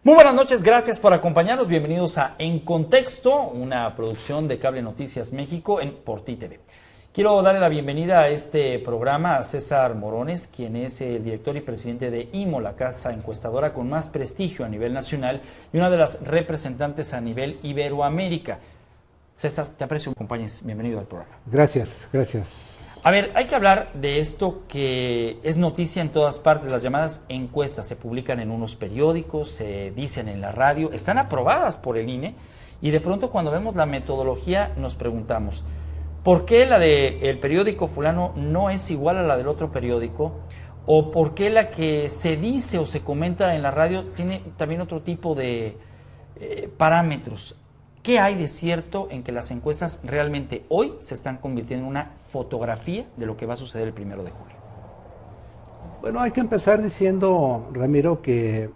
Muy buenas noches, gracias por acompañarnos. Bienvenidos a En Contexto, una producción de Cable Noticias México por Ti TV. Quiero darle la bienvenida a este programa a César Morones, quien es el director y presidente de IMO, la casa encuestadora con más prestigio a nivel nacional y una de las representantes a nivel Iberoamérica. César, te aprecio, acompañes. Bienvenido al programa. Gracias, gracias. A ver, hay que hablar de esto que es noticia en todas partes. Las llamadas encuestas se publican en unos periódicos, se dicen en la radio, están aprobadas por el INE y de pronto cuando vemos la metodología nos preguntamos, ¿por qué la del periódico fulano no es igual a la del otro periódico? ¿O por qué la que se dice o se comenta en la radio tiene también otro tipo de parámetros? ¿Qué hay de cierto en que las encuestas realmente hoy se están convirtiendo en una fotografía de lo que va a suceder el 1 de julio? Bueno, hay que empezar diciendo, Ramiro, que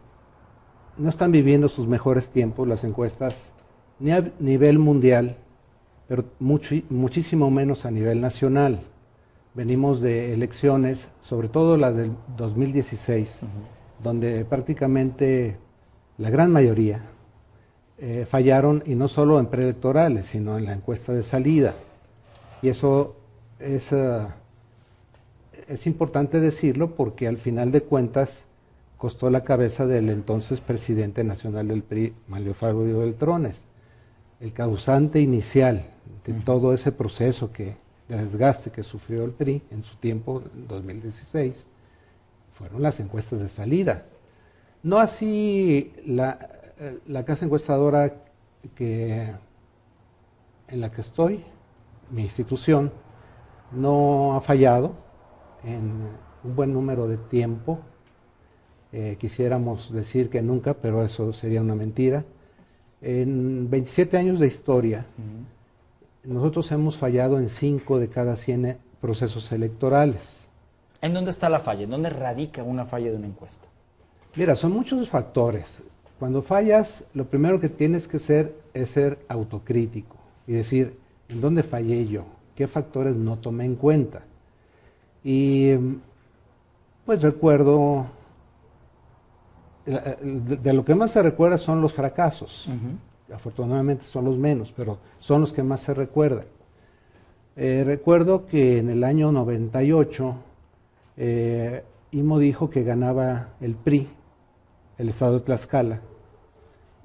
no están viviendo sus mejores tiempos las encuestas, ni a nivel mundial, pero muchísimo menos a nivel nacional. Venimos de elecciones, sobre todo la del 2016, donde prácticamente la gran mayoría fallaron, y no solo en preelectorales, sino en la encuesta de salida. Y eso es importante decirlo porque al final de cuentas costó la cabeza del entonces presidente nacional del PRI, Manlio Fabio Beltrones. El causante inicial de todo ese proceso de desgaste que sufrió el PRI en su tiempo, en 2016, fueron las encuestas de salida. No así la casa encuestadora en la que estoy, mi institución, no ha fallado en un buen número de tiempo. Quisiéramos decir que nunca, pero eso sería una mentira. En 27 años de historia, nosotros hemos fallado en 5 de cada 100 procesos electorales. ¿En dónde está la falla? ¿En dónde radica una falla de una encuesta? Mira, son muchos factores. Cuando fallas, lo primero que tienes que hacer es ser autocrítico y decir, ¿en dónde fallé yo? ¿Qué factores no tomé en cuenta? Y pues recuerdo, de lo que más se recuerda son los fracasos. Afortunadamente son los menos, pero son los que más se recuerdan. Recuerdo que en el año 98, IMO dijo que ganaba el PRI, el estado de Tlaxcala,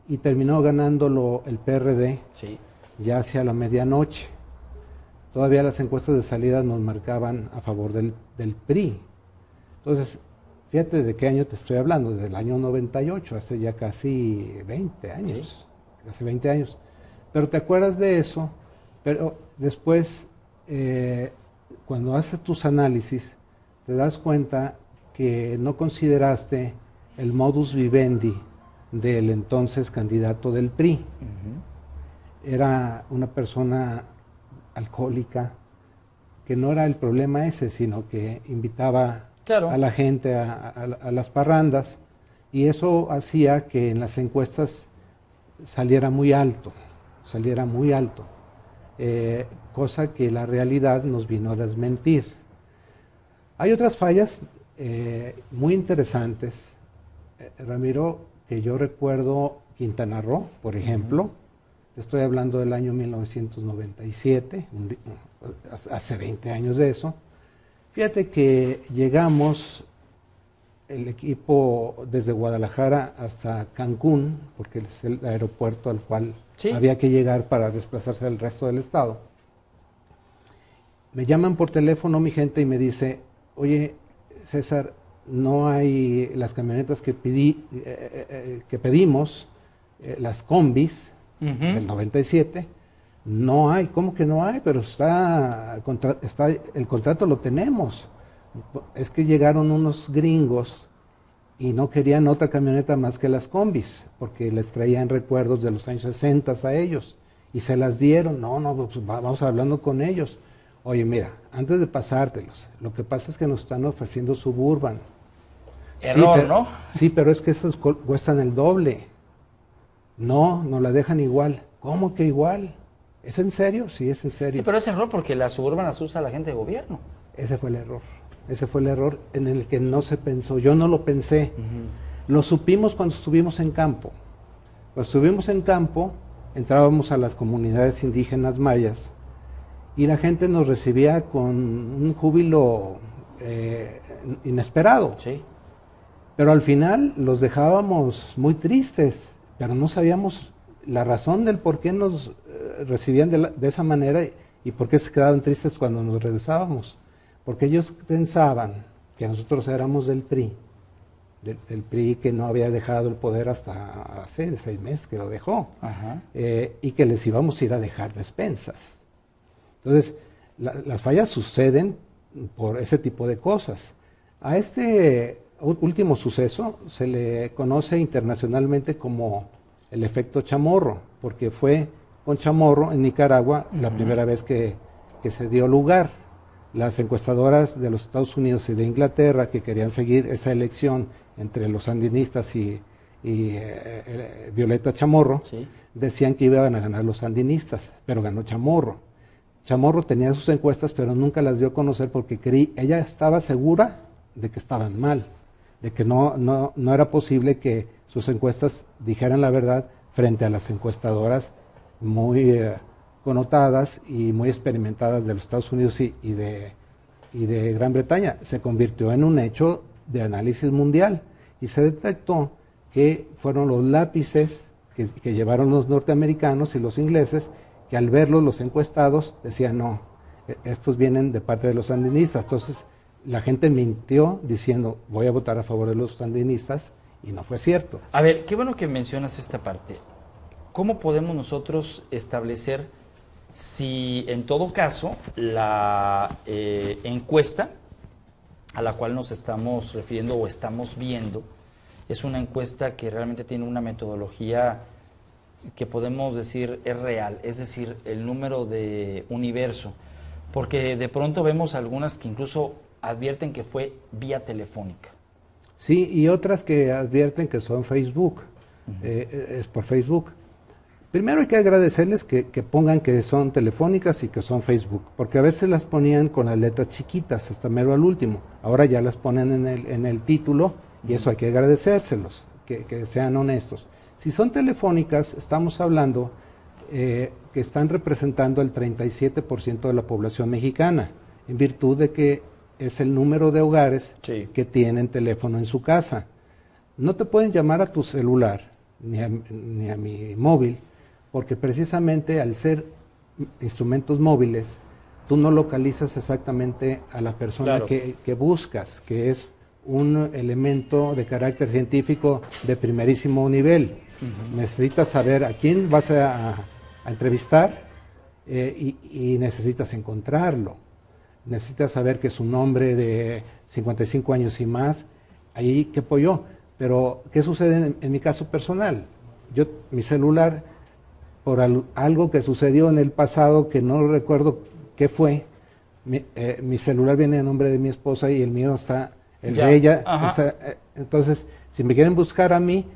y terminó ganándolo el PRD, sí, ya hacia la medianoche. Todavía las encuestas de salida nos marcaban a favor del PRI. Entonces, fíjate de qué año te estoy hablando, del año 98, hace ya casi 20 años, sí, hace 20 años. Pero te acuerdas de eso, pero después, cuando haces tus análisis, te das cuenta que no consideraste el modus vivendi del entonces candidato del PRI. Era una persona alcohólica, que no era el problema ese, sino que invitaba a la gente a las parrandas, y eso hacía que en las encuestas saliera muy alto, cosa que la realidad nos vino a desmentir. Hay otras fallas muy interesantes, Ramiro, que yo recuerdo. Quintana Roo, por ejemplo, estoy hablando del año 1997, hace 20 años de eso. Fíjate que llegamos, el equipo, desde Guadalajara hasta Cancún, porque es el aeropuerto al cual había que llegar para desplazarse al resto del estado. Me llaman por teléfono mi gente y me dice, oye, César, no hay las camionetas que pedimos, las combis del 97, no hay. ¿Cómo que no hay? Pero el contrato lo tenemos. Es que llegaron unos gringos y no querían otra camioneta más que las combis, porque les traían recuerdos de los años 60 a ellos, y se las dieron. No, pues vamos hablando con ellos. Oye, mira, antes de pasártelos, lo que pasa es que nos están ofreciendo Suburban. Error, sí, ¿no? Sí, pero es que esas cuestan el doble. No, nos la dejan igual. ¿Cómo que igual? ¿Es en serio? Sí, es en serio. Sí, pero es error porque las Suburban las usa la gente de gobierno. Ese fue el error en el que no se pensó. Yo no lo pensé. Lo supimos cuando estuvimos en campo. Cuando estuvimos en campo, entrábamos a las comunidades indígenas mayas y la gente nos recibía con un júbilo inesperado. Sí. Pero al final los dejábamos muy tristes, pero no sabíamos la razón del por qué nos recibían de esa manera y por qué se quedaban tristes cuando nos regresábamos. Porque ellos pensaban que nosotros éramos del PRI, del PRI que no había dejado el poder hasta hace 6 meses que lo dejó, y que les íbamos a ir a dejar despensas. Entonces, las fallas suceden por ese tipo de cosas. A este último suceso se le conoce internacionalmente como el efecto Chamorro, porque fue con Chamorro en Nicaragua la primera vez que se dio lugar. Las encuestadoras de los Estados Unidos y de Inglaterra que querían seguir esa elección entre los sandinistas y Violeta Chamorro, Sí. decían que iban a ganar los sandinistas, pero ganó Chamorro. Chamorro tenía sus encuestas, pero nunca las dio a conocer porque ella estaba segura de que estaban mal, de que no era posible que sus encuestas dijeran la verdad frente a las encuestadoras muy connotadas y muy experimentadas de los Estados Unidos y de Gran Bretaña. Se convirtió en un hecho de análisis mundial y se detectó que fueron los lápices que llevaron los norteamericanos y los ingleses, que al verlos los encuestados decían no, estos vienen de parte de los sandinistas. Entonces la gente mintió diciendo voy a votar a favor de los sandinistas y no fue cierto. A ver, qué bueno que mencionas esta parte. ¿Cómo podemos nosotros establecer si en todo caso la encuesta a la cual nos estamos refiriendo o estamos viendo es una encuesta que realmente tiene una metodología que podemos decir es real, es decir, el número de universo? Porque de pronto vemos algunas que incluso advierten que fue vía telefónica. Sí, y otras que advierten que son Facebook, es por Facebook. Primero hay que agradecerles que pongan que son telefónicas y que son Facebook, porque a veces las ponían con las letras chiquitas, hasta mero al último. Ahora ya las ponen en el título y eso hay que agradecérselos, que sean honestos. Si son telefónicas, estamos hablando que están representando el 37% de la población mexicana, en virtud de que es el número de hogares Sí. que tienen teléfono en su casa. No te pueden llamar a tu celular ni a mi móvil, porque precisamente al ser instrumentos móviles, tú no localizas exactamente a la persona Claro. que buscas, que es un elemento de carácter científico de primerísimo nivel. Necesitas saber a quién vas a entrevistar y necesitas encontrarlo. Necesitas saber que es un hombre de 55 años y más, ahí que apoyó. Pero, ¿qué sucede en mi caso personal? Mi celular, por algo que sucedió en el pasado que no recuerdo qué fue, mi celular viene a nombre de mi esposa y el mío está, el Ya. de ella. Ajá. Entonces, si me quieren buscar a mí,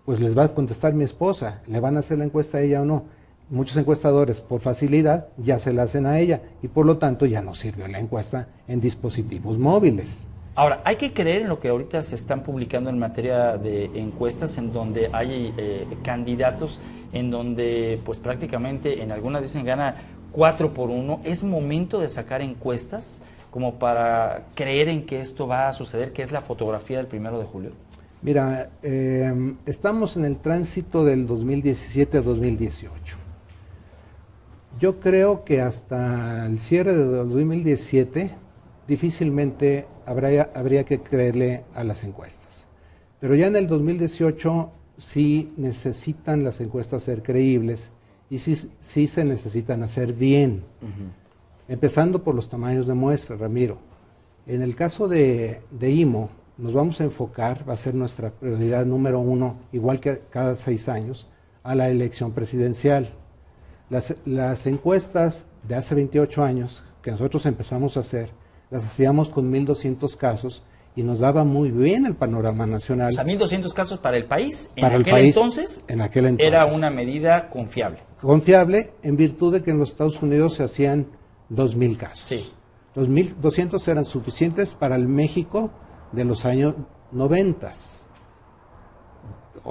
pues les va a contestar mi esposa, le van a hacer la encuesta a ella o no. Muchos encuestadores, por facilidad, ya se la hacen a ella y por lo tanto ya no sirvió la encuesta en dispositivos móviles. Ahora, hay que creer en lo que ahorita se están publicando en materia de encuestas, en donde hay candidatos, en donde pues prácticamente en algunas dicen gana 4-1. ¿Es momento de sacar encuestas como para creer en que esto va a suceder, que es la fotografía del 1 de julio? Mira, estamos en el tránsito del 2017 a 2018. Yo creo que hasta el cierre de 2017 difícilmente habría que creerle a las encuestas. Pero ya en el 2018 sí necesitan las encuestas ser creíbles y sí se necesitan hacer bien. Empezando por los tamaños de muestra, Ramiro. En el caso de IMO, nos vamos a enfocar, va a ser nuestra prioridad número 1, igual que cada 6 años, a la elección presidencial. Las encuestas de hace 28 años, que nosotros empezamos a hacer, las hacíamos con 1.200 casos y nos daba muy bien el panorama nacional. O sea, 1.200 casos para el país. Para el país, en aquel entonces era una medida confiable. Confiable en virtud de que en los Estados Unidos se hacían 2.000 casos. Sí. 2.200 eran suficientes para el México de los años 90.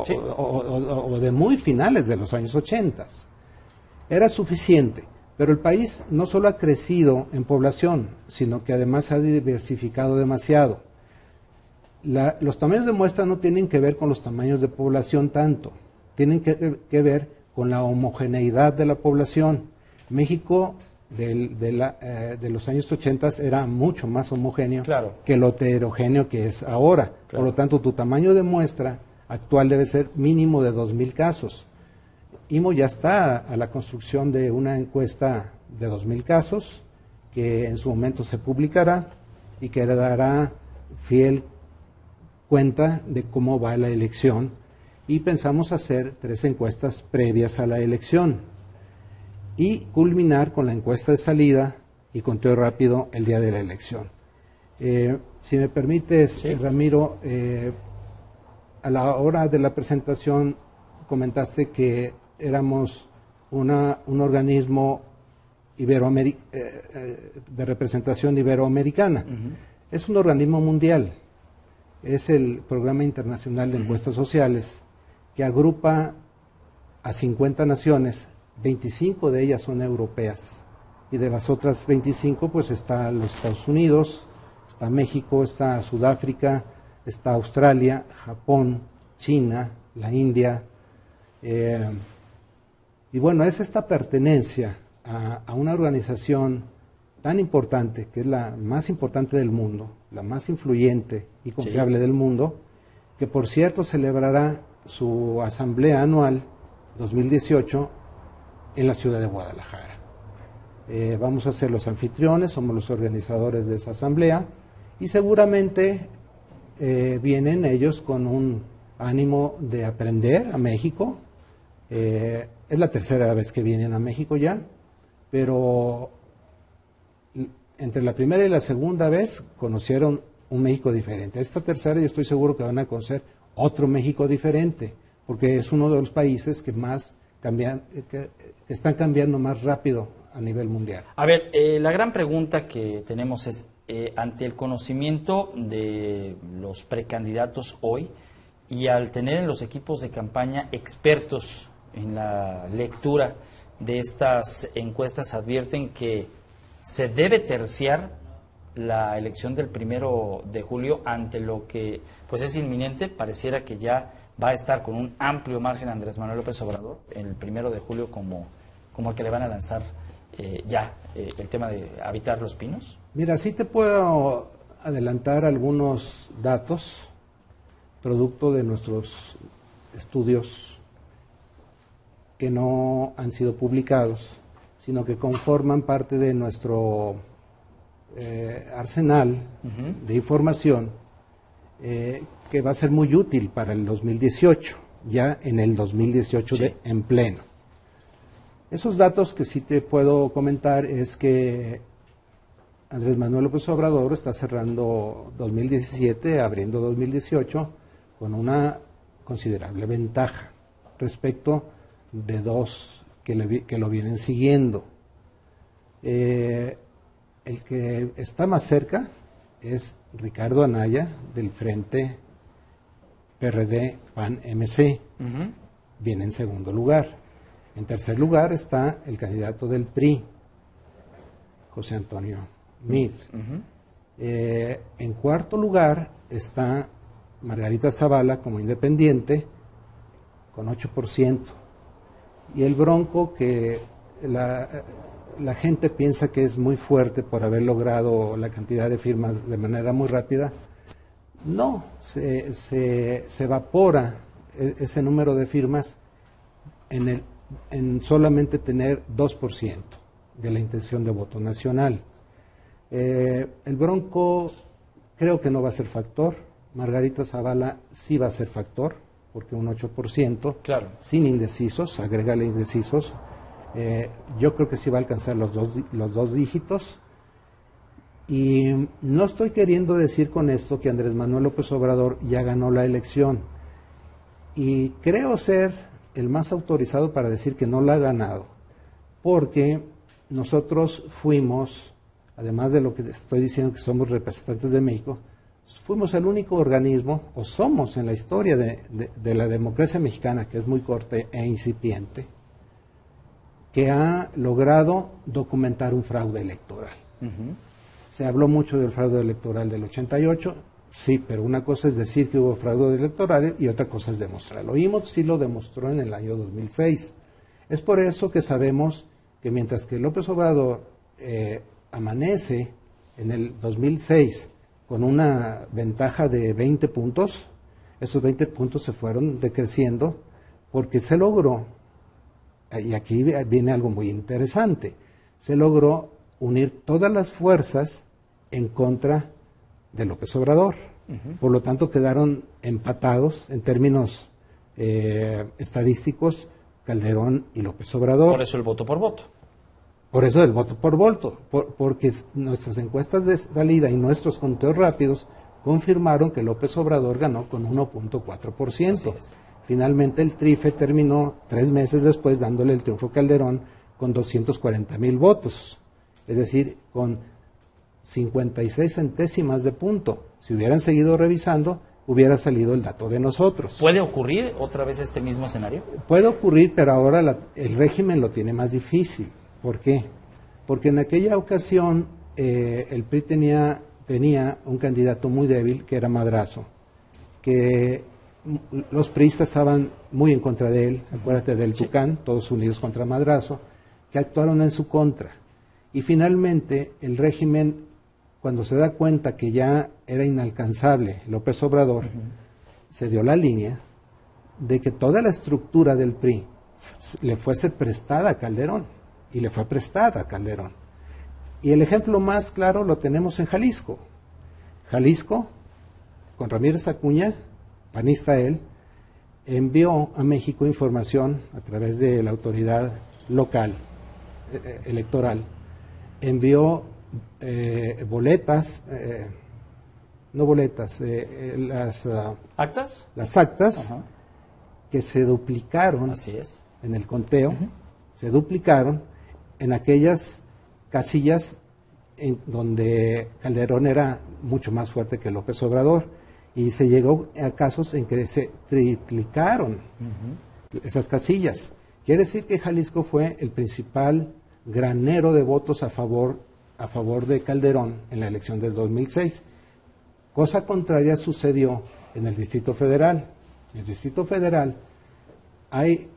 Sí. o de muy finales de los años 80. Era suficiente, pero el país no solo ha crecido en población, sino que además se ha diversificado demasiado. Los tamaños de muestra no tienen que ver con los tamaños de población tanto, tienen que ver con la homogeneidad de la población. México de los años 80 era mucho más homogéneo que lo heterogéneo que es ahora. Por lo tanto, tu tamaño de muestra actual debe ser mínimo de 2,000 casos. IMO ya está a la construcción de una encuesta de 2,000 casos que en su momento se publicará y que dará fiel cuenta de cómo va la elección, y pensamos hacer 3 encuestas previas a la elección y culminar con la encuesta de salida y conteo rápido el día de la elección. Si me permites, sí. Ramiro, a la hora de la presentación comentaste que éramos un organismo de representación iberoamericana. Es un organismo mundial. Es el Programa Internacional de Encuestas Sociales, que agrupa a 50 naciones, 25 de ellas son europeas, y de las otras 25 pues está los Estados Unidos, está México, está Sudáfrica, está Australia, Japón, China, la India, y bueno, es esta pertenencia a una organización tan importante, que es la más importante del mundo, la más influyente y confiable del mundo, que por cierto celebrará su asamblea anual 2018 en la ciudad de Guadalajara. Vamos a ser los anfitriones, somos los organizadores de esa asamblea, y seguramente vienen ellos con un ánimo de aprender a México. Es la tercera vez que vienen a México ya, pero entre la primera y la segunda vez conocieron un México diferente. Esta tercera yo estoy seguro que van a conocer otro México diferente, porque es uno de los países que más que están cambiando más rápido a nivel mundial. A ver, la gran pregunta que tenemos es, ante el conocimiento de los precandidatos hoy y al tener en los equipos de campaña expertos en la lectura de estas encuestas, advierten que se debe terciar la elección del 1 de julio ante lo que pues es inminente. Pareciera que ya va a estar con un amplio margen Andrés Manuel López Obrador el 1 de julio como el que le van a lanzar el tema de habitar los pinos. Mira, sí te puedo adelantar algunos datos producto de nuestros estudios que no han sido publicados, sino que conforman parte de nuestro arsenal de información que va a ser muy útil para el 2018, ya en el 2018 en pleno. Esos datos que sí te puedo comentar es que Andrés Manuel López Obrador está cerrando 2017, abriendo 2018, con una considerable ventaja respecto de dos que lo vienen siguiendo. El que está más cerca es Ricardo Anaya, del Frente PRD PAN MC, viene en segundo lugar. En tercer lugar está el candidato del PRI, José Antonio Meade. En cuarto lugar está Margarita Zavala como independiente, con 8%. Y el Bronco, que la gente piensa que es muy fuerte por haber logrado la cantidad de firmas de manera muy rápida, no, se evapora ese número de firmas en solamente tener 2% de la intención de voto nacional. El Bronco creo que no va a ser factor, Margarita Zavala sí va a ser factor, porque un 8%, claro, sin indecisos, agrégale indecisos, yo creo que sí va a alcanzar los dos dígitos. Y no estoy queriendo decir con esto que Andrés Manuel López Obrador ya ganó la elección, y creo ser el más autorizado para decir que no la ha ganado, porque nosotros fuimos, además de lo que estoy diciendo que somos representantes de México, fuimos el único organismo, o somos en la historia de la democracia mexicana, que es muy corta e incipiente, que ha logrado documentar un fraude electoral. Se habló mucho del fraude electoral del 88, sí, pero una cosa es decir que hubo fraude electoral y otra cosa es demostrarlo. IMOP sí lo demostró en el año 2006. Es por eso que sabemos que mientras que López Obrador amanece en el 2006 con una ventaja de 20 puntos, esos 20 puntos se fueron decreciendo porque se logró, y aquí viene algo muy interesante, se logró unir todas las fuerzas en contra de López Obrador. Por lo tanto, quedaron empatados en términos estadísticos Calderón y López Obrador. Por eso el voto por voto. Por eso el voto por voto, porque nuestras encuestas de salida y nuestros conteos rápidos confirmaron que López Obrador ganó con 1.4%. Finalmente el TRIFE terminó 3 meses después dándole el triunfo a Calderón con 240,000 votos, es decir, con 56 centésimas de punto. Si hubieran seguido revisando, hubiera salido el dato de nosotros. ¿Puede ocurrir otra vez este mismo escenario? Puede ocurrir, pero ahora el régimen lo tiene más difícil. ¿Por qué? Porque en aquella ocasión el PRI tenía un candidato muy débil, que era Madrazo, que los priistas estaban muy en contra de él, acuérdate del Tucán, todos unidos contra Madrazo, que actuaron en su contra. Y finalmente el régimen, cuando se da cuenta que ya era inalcanzable López Obrador, se dio la línea de que toda la estructura del PRI le fuese prestada a Calderón. Y le fue prestada a Calderón. Y el ejemplo más claro lo tenemos en Jalisco. Jalisco, con Ramírez Acuña, panista él, envió a México información a través de la autoridad local electoral, envió boletas, no boletas, ¿Actas? Las actas que se duplicaron. Así es. En el conteo, se duplicaron en aquellas casillas en donde Calderón era mucho más fuerte que López Obrador, y se llegó a casos en que se triplicaron esas casillas. Quiere decir que Jalisco fue el principal granero de votos a favor de Calderón en la elección del 2006. Cosa contraria sucedió en el Distrito Federal. En el Distrito Federal hay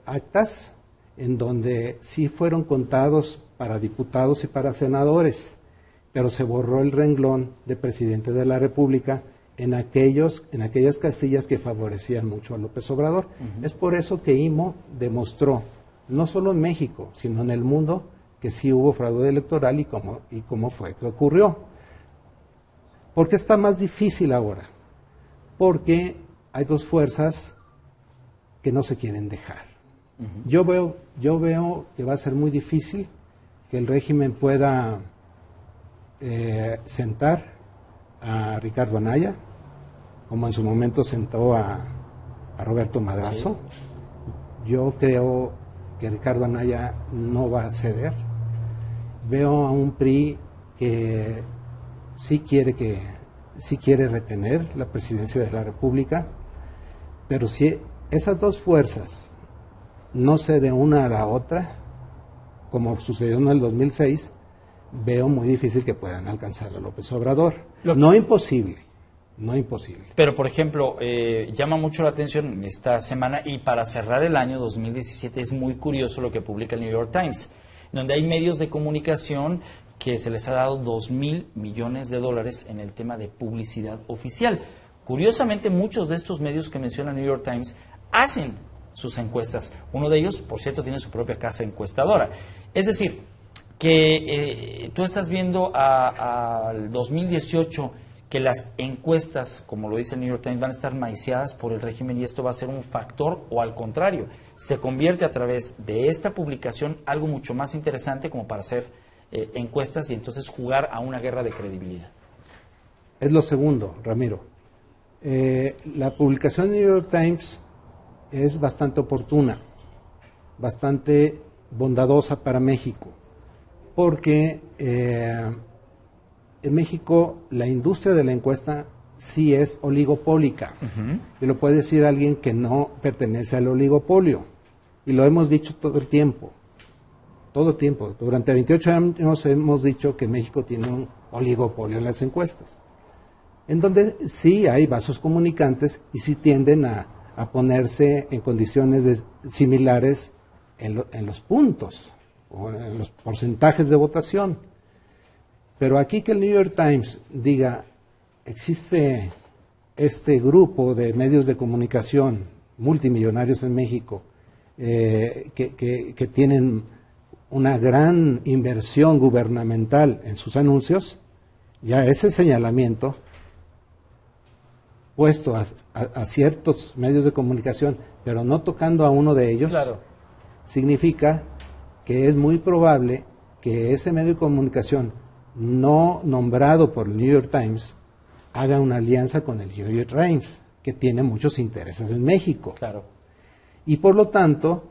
actas en donde sí fueron contados para diputados y para senadores, pero se borró el renglón de presidente de la República en aquellas casillas que favorecían mucho a López Obrador. Es por eso que IMO demostró, no solo en México, sino en el mundo, que sí hubo fraude electoral y cómo fue que ocurrió. ¿Por qué está más difícil ahora? Porque hay dos fuerzas que no se quieren dejar. Yo veo que va a ser muy difícil que el régimen pueda sentar a Ricardo Anaya, como en su momento sentó a Roberto Madrazo. Sí. Yo creo que Ricardo Anaya no va a ceder. Veo a un PRI que sí quiere retener la presidencia de la República, pero si esas dos fuerzas no ceden una a la otra, como sucedió en el 2006, veo muy difícil que puedan alcanzar a López Obrador. No imposible. Pero, por ejemplo, llama mucho la atención esta semana, y para cerrar el año 2017 es muy curioso lo que publica el New York Times, donde hay medios de comunicación que se les ha dado $2,000 millones en el tema de publicidad oficial. Curiosamente, muchos de estos medios que menciona el New York Times hacen sus encuestas. Uno de ellos, por cierto, tiene su propia casa encuestadora. Es decir, que tú estás viendo al 2018 que las encuestas, como lo dice el New York Times, van a estar maiciadas por el régimen, y esto va a ser un factor, o al contrario, se convierte a través de esta publicación algo mucho más interesante como para hacer encuestas y entonces jugar a una guerra de credibilidad. Es lo segundo, Ramiro. La publicación del New York Times es bastante oportuna, bastante bondadosa para México, porque en México la industria de la encuesta sí es oligopólica. Y lo puede decir alguien que no pertenece al oligopolio. Y lo hemos dicho todo el tiempo. Todo el tiempo. Durante 28 años hemos dicho que México tiene un oligopolio en las encuestas. En donde sí hay vasos comunicantes y sí tienden a ponerse en condiciones similares en los puntos o en los porcentajes de votación. Pero aquí que el New York Times diga, existe este grupo de medios de comunicación multimillonarios en México que tienen una gran inversión gubernamental en sus anuncios, ya ese señalamiento puesto a ciertos medios de comunicación, pero no tocando a uno de ellos, claro, significa que es muy probable que ese medio de comunicación no nombrado por el New York Times haga una alianza con el New York Times, que tiene muchos intereses en México. Claro. Y por lo tanto,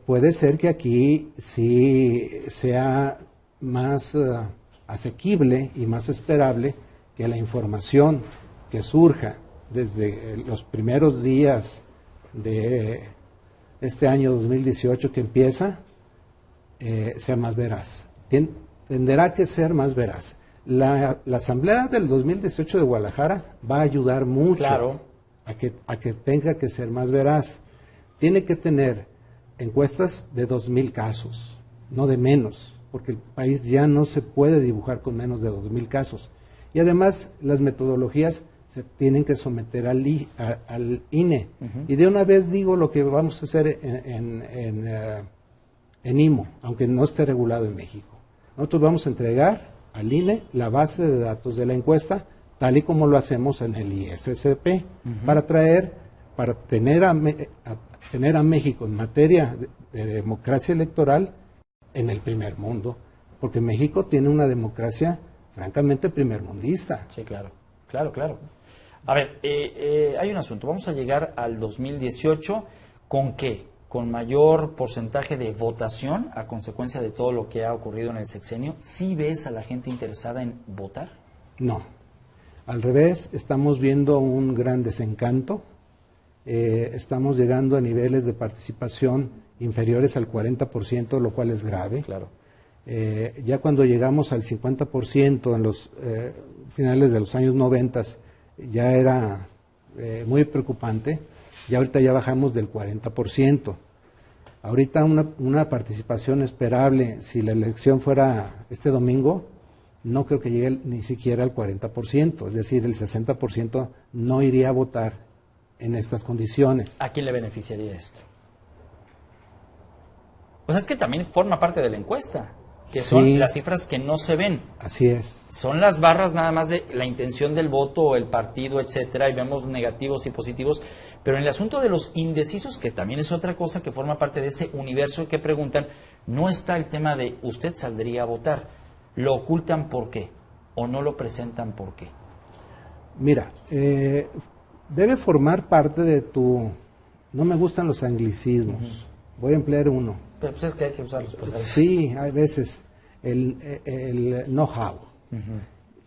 puede ser que aquí sí sea más asequible y más esperable que la información que surja desde los primeros días de este año 2018 que empieza, sea más veraz. Tendrá que ser más veraz. La asamblea del 2018 de Guadalajara va a ayudar mucho, claro, a que tenga que ser más veraz. Tiene que tener encuestas de 2,000 casos, no de menos, porque el país ya no se puede dibujar con menos de 2,000 casos. Y además las metodologías se tienen que someter al INE. Y de una vez digo lo que vamos a hacer en IMO, aunque no esté regulado en México. Nosotros vamos a entregar al INE la base de datos de la encuesta, tal y como lo hacemos en el ISSP, para tener a México en materia de democracia electoral en el primer mundo, porque México tiene una democracia francamente primermundista. Sí, claro, claro, claro. A ver, hay un asunto, vamos a llegar al 2018, ¿con qué? ¿Con mayor porcentaje de votación a consecuencia de todo lo que ha ocurrido en el sexenio? ¿Sí ves a la gente interesada en votar? No, al revés, estamos viendo un gran desencanto, estamos llegando a niveles de participación inferiores al 40%, lo cual es grave. Claro. Ya cuando llegamos al 50% en los finales de los años 90, ya era muy preocupante, y ahorita ya bajamos del 40%. Ahorita una participación esperable, si la elección fuera este domingo, no creo que llegue ni siquiera al 40%, es decir, el 60% no iría a votar en estas condiciones. ¿A quién le beneficiaría esto? Pues es que también forma parte de la encuesta, que son Sí, las cifras que no se ven. así es. Son las barras nada más de la intención del voto o el partido, etcétera, y vemos negativos y positivos. Pero en el asunto de los indecisos, que también es otra cosa que forma parte de ese universo que preguntan, no está el tema de usted saldría a votar. ¿Lo ocultan por qué? ¿O no lo presentan por qué? Mira, debe formar parte de tu... No me gustan los anglicismos. Voy a emplear uno. Pero pues es que hay que usarlos. Pues, a veces. Sí, hay veces. El know-how.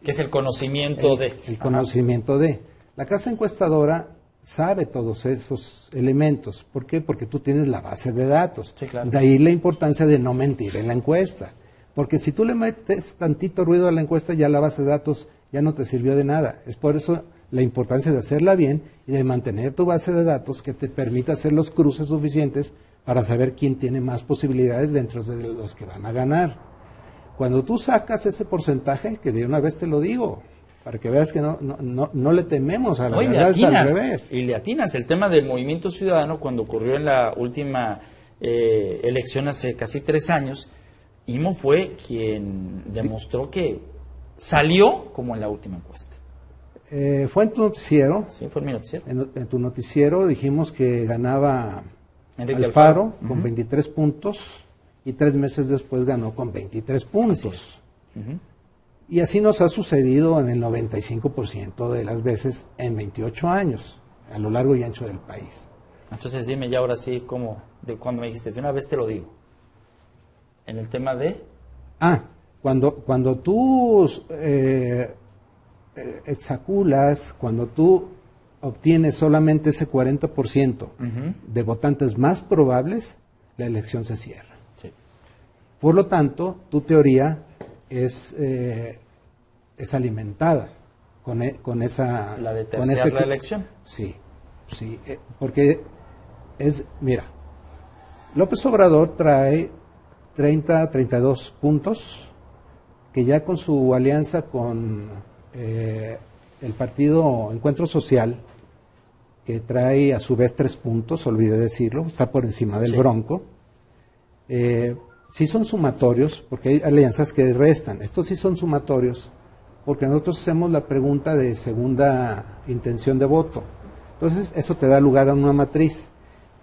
Que es el conocimiento de... El conocimiento de. La casa encuestadora sabe todos esos elementos. ¿Por qué? Porque tú tienes la base de datos. Sí, claro. De ahí la importancia de no mentir en la encuesta. Porque si tú le metes tantito ruido a la encuesta, ya la base de datos ya no te sirvió de nada. Es por eso la importancia de hacerla bien y de mantener tu base de datos que te permita hacer los cruces suficientes para saber quién tiene más posibilidades dentro de los que van a ganar. Cuando tú sacas ese porcentaje, que de una vez te lo digo, para que veas que no le tememos a la verdad, es al revés. Y le atinas. El tema del Movimiento Ciudadano, cuando ocurrió en la última elección hace casi 3 años, IMO fue quien demostró que salió como en la última encuesta. Fue en tu noticiero. Sí, fue en mi noticiero. En tu noticiero dijimos que ganaba Enrique Alfaro con 23 puntos y 3 meses después ganó con 23 puntos. Y así nos ha sucedido en el 95% de las veces en 28 años, a lo largo y ancho del país. Entonces dime ya ahora sí, como de cuando me dijiste, de una vez te lo digo. En el tema de... Cuando tú exaculas, cuando tú obtienes solamente ese 40% de votantes más probables, la elección se cierra. Sí. Por lo tanto, tu teoría es alimentada con esa... La de terciar la elección. Sí, porque mira, López Obrador trae 32 puntos que ya con su alianza con el partido Encuentro Social, que trae a su vez 3 puntos, olvidé decirlo, está por encima del Bronco. Sí son sumatorios, porque hay alianzas que restan. Estos sí son sumatorios, porque nosotros hacemos la pregunta de segunda intención de voto. Entonces, eso te da lugar a una matriz.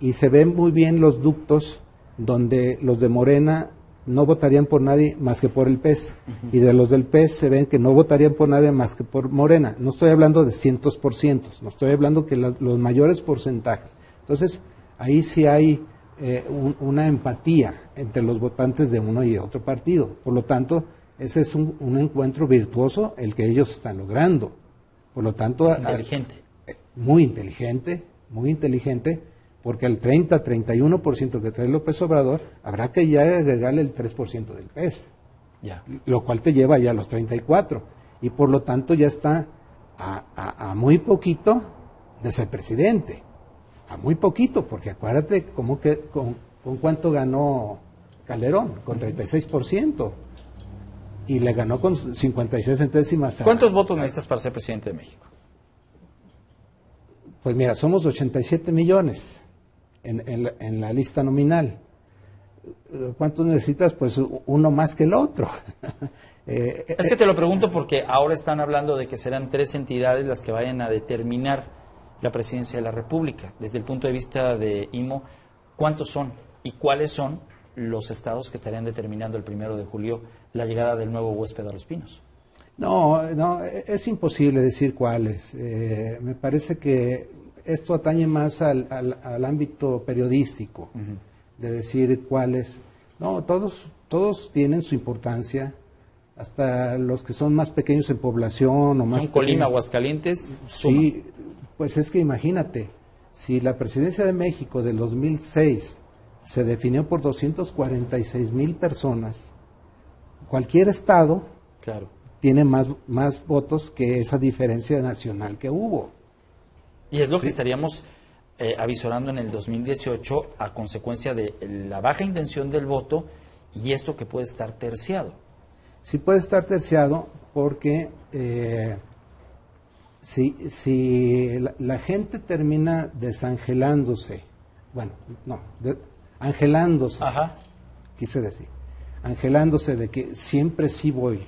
Y se ven muy bien los ductos donde los de Morena no votarían por nadie más que por el PES. Y de los del PES se ven que no votarían por nadie más que por Morena. No estoy hablando de cientos por cientos, no estoy hablando que los mayores porcentajes. Entonces, ahí sí hay una empatía entre los votantes de uno y otro partido. Por lo tanto, ese es un encuentro virtuoso el que ellos están logrando. Por lo tanto, es inteligente. Muy inteligente, porque al 30-31% que trae López Obrador, habrá que ya agregarle el 3% del PES, lo cual te lleva ya a los 34%, y por lo tanto ya está a muy poquito de ser presidente, a muy poquito, porque acuérdate con cuánto ganó Calderón, con 36%, y le ganó con 56 centésimas. ¿Cuántos votos necesitas para ser presidente de México? Pues mira, somos 87 millones en la lista nominal. ¿Cuántos necesitas? Pues uno más que el otro. Es que te lo pregunto porque ahora están hablando de que serán 3 entidades las que vayan a determinar la presidencia de la República. Desde el punto de vista de IMO, ¿cuántos son y cuáles son los estados que estarían determinando el 1 de julio la llegada del nuevo huésped a Los Pinos? No, es imposible decir cuáles. Me parece que esto atañe más al ámbito periodístico, de decir cuáles. No, todos tienen su importancia, hasta los que son más pequeños en población o más. ¿Son Colima, Aguascalientes? Sí, pues es que imagínate, si la presidencia de México del 2006 se definió por 246,000 personas, cualquier estado tiene más votos que esa diferencia nacional que hubo. Y es lo que estaríamos avisorando en el 2018 a consecuencia de la baja intención del voto y esto que puede estar terciado. Sí puede estar terciado porque si la gente termina desangelándose, angelándose, quise decir, angelándose de que siempre sí voy,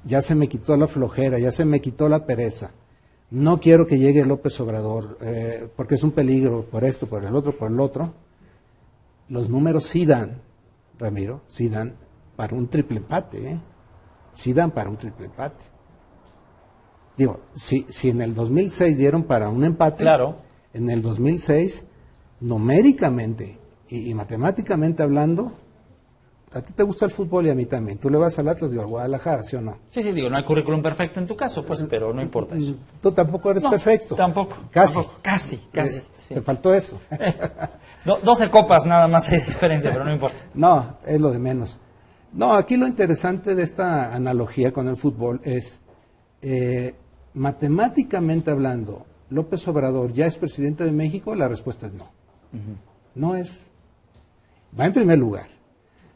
ya se me quitó la flojera, ya se me quitó la pereza, no quiero que llegue López Obrador, porque es un peligro por esto, por el otro, los números sí dan, Ramiro, sí dan para un triple empate, sí dan para un triple empate. Digo, si en el 2006 dieron para un empate, en el 2006, numéricamente y matemáticamente hablando, a ti te gusta el fútbol y a mí también. Tú le vas al Atlas y al Guadalajara, ¿sí o no? Sí, digo, no hay currículum perfecto en tu caso, pues, pero no importa eso. Tú tampoco eres perfecto. Tampoco. Casi. Sí. Te faltó eso. 12 copas nada más hay diferencia, pero no importa. No, es lo de menos. No, aquí lo interesante de esta analogía con el fútbol es, matemáticamente hablando, ¿López Obrador ya es presidente de México? La respuesta es no. No es. Va en primer lugar.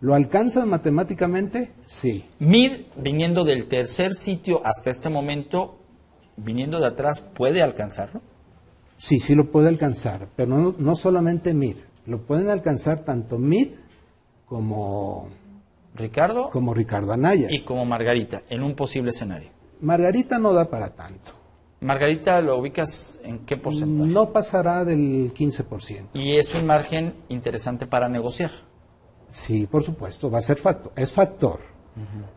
¿Lo alcanzan matemáticamente? Sí. Mid, viniendo del tercer sitio hasta este momento, viniendo de atrás, ¿puede alcanzarlo? Sí lo puede alcanzar, pero no solamente Mid. Lo pueden alcanzar tanto Mid como Ricardo Anaya. Y como Margarita, en un posible escenario. Margarita no da para tanto. ¿Margarita lo ubicas en qué porcentaje? No pasará del 15%. Y es un margen interesante para negociar. Sí, por supuesto, va a ser factor. Es factor.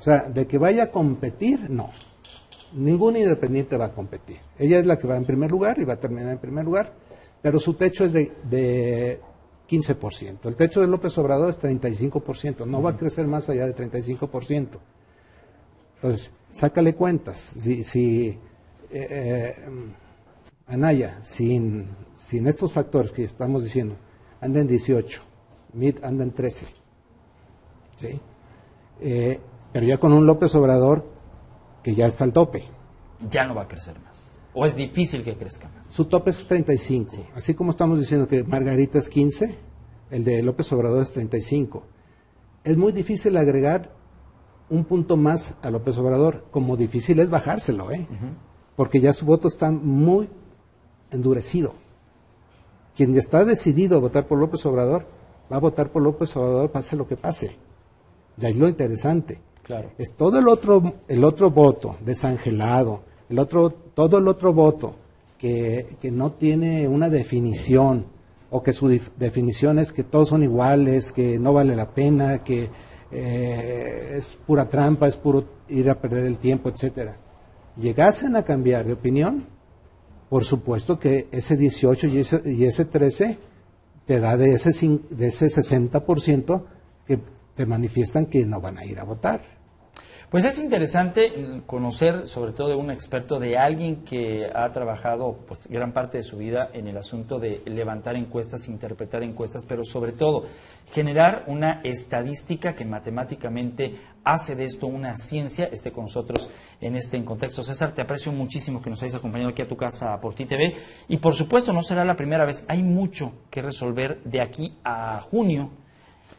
O sea, de que vaya a competir, no. Ningún independiente va a competir. Ella es la que va en primer lugar y va a terminar en primer lugar, pero su techo es de 15%. El techo de López Obrador es 35%. No va a crecer más allá de 35%. Entonces, sácale cuentas. Anaya, sin estos factores que estamos diciendo, anda en 18, Mitt anda en 13. ¿Sí? Pero ya con un López Obrador que ya está al tope. Ya no va a crecer más. ¿O es difícil que crezca más? Su tope es 35. Sí. Así como estamos diciendo que Margarita es 15, el de López Obrador es 35. Es muy difícil agregar un punto más a López Obrador, como difícil es bajárselo, porque ya su voto está muy endurecido. Quien ya está decidido a votar por López Obrador, va a votar por López Obrador pase lo que pase. De ahí lo interesante. Claro. Es todo el otro voto desangelado, todo el otro voto que no tiene una definición, o que su definición es que todos son iguales, que no vale la pena, que es pura trampa, es puro ir a perder el tiempo, etcétera. Llegasen a cambiar de opinión, por supuesto que ese 18 y ese 13 te da de ese 60% que te manifiestan que no van a ir a votar. Pues es interesante conocer, sobre todo de un experto, de alguien que ha trabajado pues gran parte de su vida en el asunto de levantar encuestas, interpretar encuestas, pero sobre todo generar una estadística que matemáticamente hace de esto una ciencia. Esté con nosotros en contexto. César, te aprecio muchísimo que nos hayas acompañado aquí a tu casa por Ti TV, y por supuesto no será la primera vez. Hay mucho que resolver de aquí a junio,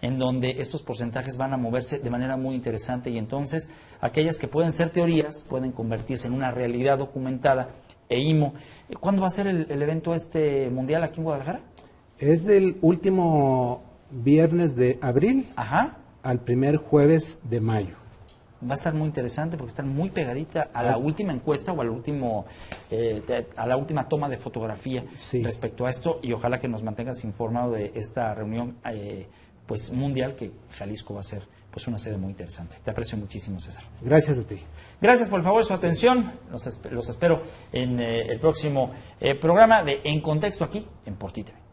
en donde estos porcentajes van a moverse de manera muy interesante, y entonces aquellas que pueden ser teorías pueden convertirse en una realidad documentada. EIMO, ¿cuándo va a ser el evento mundial aquí en Guadalajara? Es del último viernes de abril al primer jueves de mayo. Va a estar muy interesante porque están muy pegadita a la última encuesta o a la última toma de fotografía respecto a esto, y ojalá que nos mantengas informado de esta reunión pues mundial, que Jalisco va a ser pues una sede muy interesante. Te aprecio muchísimo, César. Gracias a ti. Gracias por el favor de su atención. Los espero en el próximo programa de En Contexto aquí en Por Ti TV.